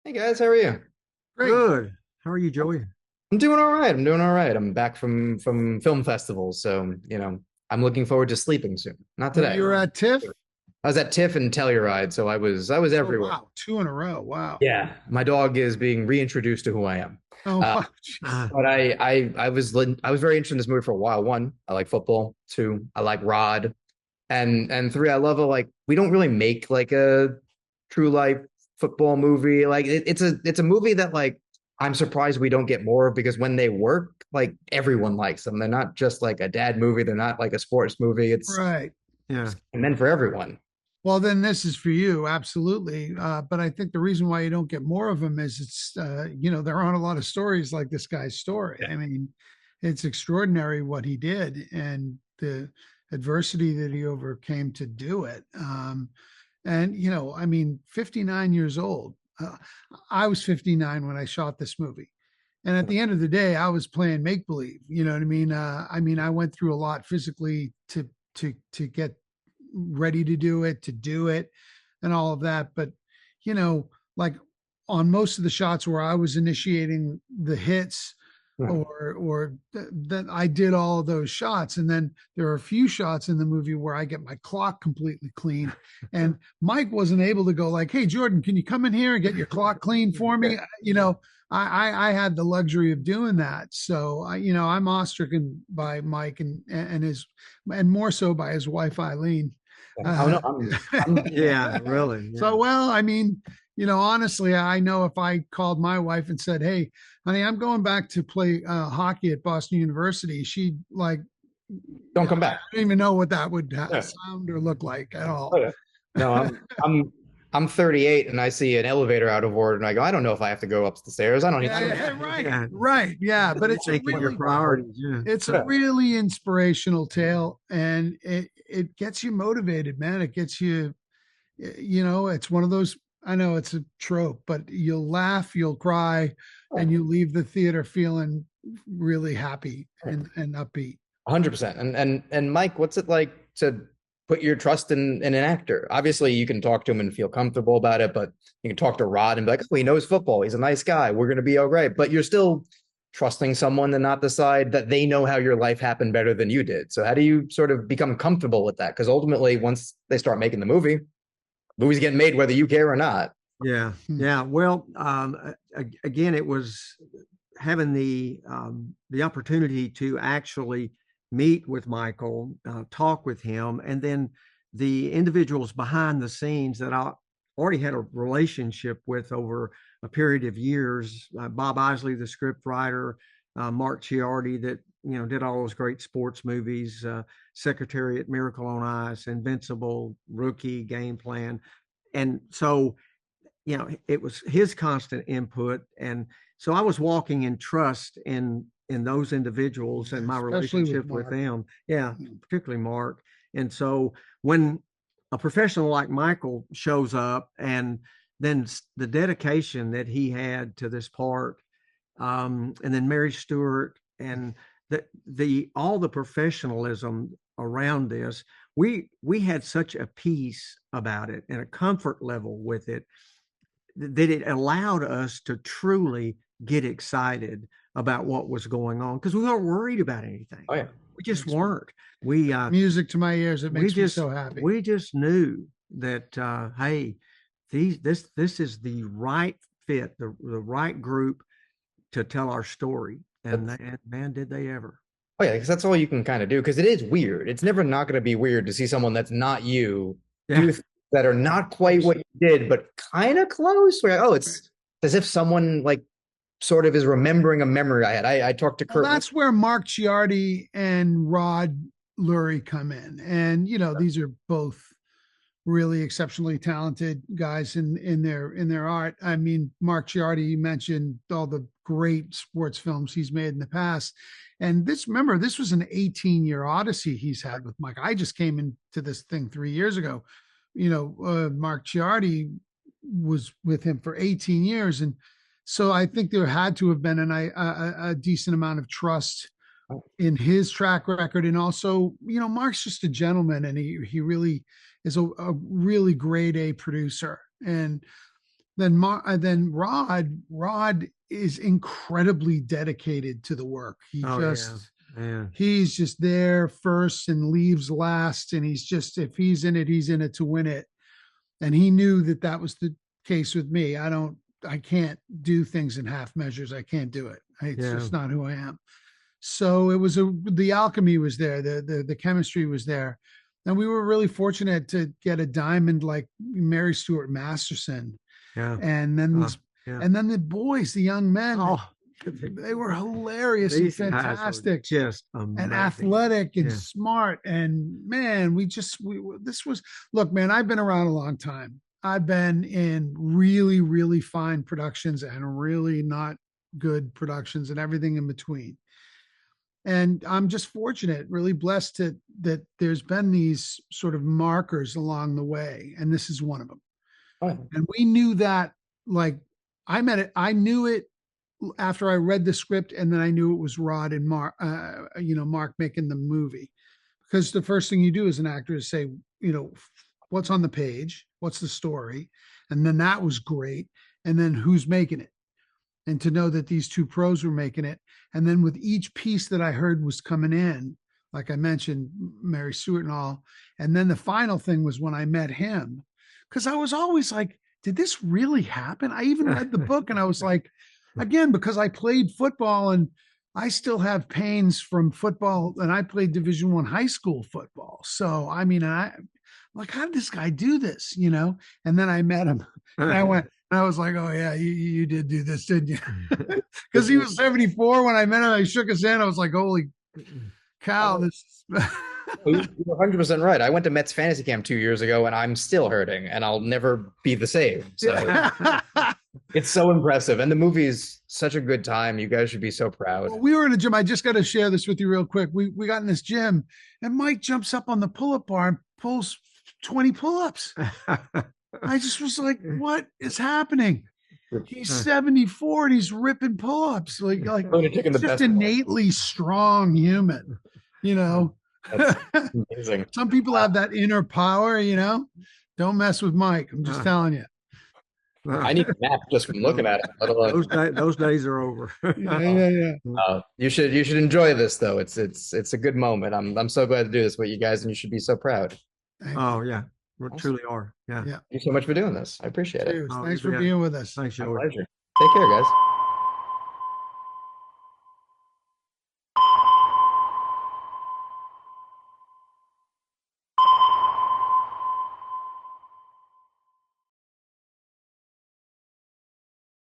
Hey guys, how are you? Great. Good. How are you, Joey? I'm doing all right. I'm doing all right. I'm back from film festivals, so I'm looking forward to sleeping soon. Not Oh, today. you were at TIFF? I was at TIFF and Telluride, so I was Oh, everywhere. wow. Two in a row. Wow. Yeah, my dog is being reintroduced to who I am. Oh, Uh, wow. Jeez. Uh, but I was very interested in this movie for a while. One, I like football. Two, I like Rod, and three, I love we don't really make like a true life football movie. It's a movie that I'm surprised we don't get more of because when they work, like everyone likes them. They're not just like a dad movie. They're not like a sports movie. Right. yeah. It's meant for everyone. Well, then this is for you. Absolutely. But I think the reason why you don't get more of them is there aren't a lot of stories like this guy's story. Yeah. I mean, it's extraordinary what he did and the adversity that he overcame to do it. I mean, 59 years old. I was 59 when I shot this movie. And at the end of the day, I was playing make believe. You know what I mean? I went through a lot physically to get ready to do it, and all of that. But like on most of the shots where I was initiating the hits, Hmm. or that I did all of those shots, and then there are a few shots in the movie where I get my clock completely clean, and Mike wasn't able to go like, "Hey Jordan, can you come in here and get your clock clean for me?" I had the luxury of doing that, so I'm awestricken by Mike and more so by his wife Eileen. Oh no, Uh, Yeah, really. Yeah. so, well, I mean, honestly, I know if I called my wife and said, "Hey, honey, I'm going back to play hockey at Boston University," she'd like, don't come I back. don't even know what that would Yeah. sound or look like at Oh all. yeah. No, I'm 38 and I see an elevator out of order and I go, I don't know if I have to go up the stairs. I don't need. Yeah, I don't. yeah, right, Yeah. right, yeah. But You're thinking your priorities. Yeah. it's a Yeah. really inspirational tale, and it gets you motivated, man. It gets you, it's one of those. I know it's a trope, but you'll laugh, you'll cry, and you leave the theater feeling really happy and upbeat. 100%. And Mike, what's it like to put your trust in an actor? Obviously, you can talk to him and feel comfortable about it, but you can talk to Rod and be like, oh, he knows football. He's a nice guy. We're going to be all right. But you're still trusting someone to not decide that they know how your life happened better than you did. So how do you sort of become comfortable with that? Because ultimately, once they start making the movie's getting made whether you care or not. Yeah. Hmm. Yeah. Well, again, it was having the opportunity to actually meet with Michael, talk with him, and then the individuals behind the scenes that I already had a relationship with over a period of years. Bob Isley, the script writer, Mark Ciardi, that did all those great sports movies, Secretariat, Miracle on Ice, Invincible, Rookie, Game Plan, and so it was his constant input, and so I was walking in trust in those individuals and my Especially with relationship with Mark. them. Yeah, particularly Mark. And so when a professional like Michael shows up, and then the dedication that he had to this part, and then Mary Stewart, and the all the professionalism around this, we had such a peace about it and a comfort level with it that it allowed us to truly get excited about what was going on because we weren't worried about anything. Oh yeah. We just Makes weren't. We music to my ears. It we makes me just so happy. we just knew that hey, this is the right fit, the right group to tell our story. And man, did they ever. Oh yeah, because that's all you can kind of do. Because it is weird. It's never not going to be weird to see someone that's not you Yeah. do things that are not quite what you did, but kind of close. Where oh, it's as if someone like sort of is remembering a memory I had. I talked to Well, Kurt. that's where Mark Ciardi and Rod Lurie come in, and these are both really exceptionally talented guys in their art. I mean, Mark Ciardi, you mentioned all the great sports films he's made in the past. And remember, this was an 18-year odyssey he's had with Mike. I just came into this thing 3 years ago. Mark Ciardi was with him for 18 years. And so I think there had to have been a decent amount of trust in his track record. And also, Mark's just a gentleman, and he really is a really grade A producer. And then Rod is incredibly dedicated to the work. He's just there first and leaves last. And if he's in it to win it. And he knew that was the case with me. I can't do things in half measures. I can't do it. It's just not who I am. So the alchemy was there. The chemistry was there. And we were really fortunate to get a diamond like Mary Stuart Masterson. Yeah. And then and then the boys, the young men, they were hilarious and fantastic, just amazing. And athletic and smart. And man, look, man, I've been around a long time. I've been in really, really fine productions and really not good productions and everything in between. And I'm just fortunate, really blessed that there's been these sort of markers along the way. And this is one of them. Oh. And we knew that, like, I knew it after I read the script, and then I knew it was Rod and Mark making the movie, because the first thing you do as an actor is say, what's on the page, what's the story, and then that was great, and then who's making it, and to know that these two pros were making it, and then with each piece that I heard was coming in, like I mentioned, Mary Stuart and all, and then the final thing was when I met him, because I was always like, did this really happen? I even read the book and I was like, again, because I played football and I still have pains from football, and I played Division I high school football. So, I mean, I'm like, how did this guy do this? And then I met him and I was like, oh yeah, you did do this, didn't you? Because he was 74 when I met him. I shook his hand. I was like, holy cow, this. You're 100% right. I went to Mets fantasy camp 2 years ago, and I'm still hurting, and I'll never be the same. So it's so impressive, and the movie's such a good time. You guys should be so proud. Well, we were in a gym. I just got to share this with you real quick. We got in this gym, and Mike jumps up on the pull-up bar and pulls 20 pull-ups. I just was like, "What is happening?" He's 74 and he's ripping pull-ups. Like he's just innately strong human, That's amazing. Some people have that inner power, Don't mess with Mike. I'm just telling you. I need a nap just from looking at it. Those days are over. Yeah. You should enjoy this though. It's a good moment. I'm so glad to do this with you guys, and you should be so proud. Oh yeah, we truly are. Yeah. Thank you so much for doing this. I appreciate it. Thanks for being with us. Thanks, My pleasure. Take care, guys.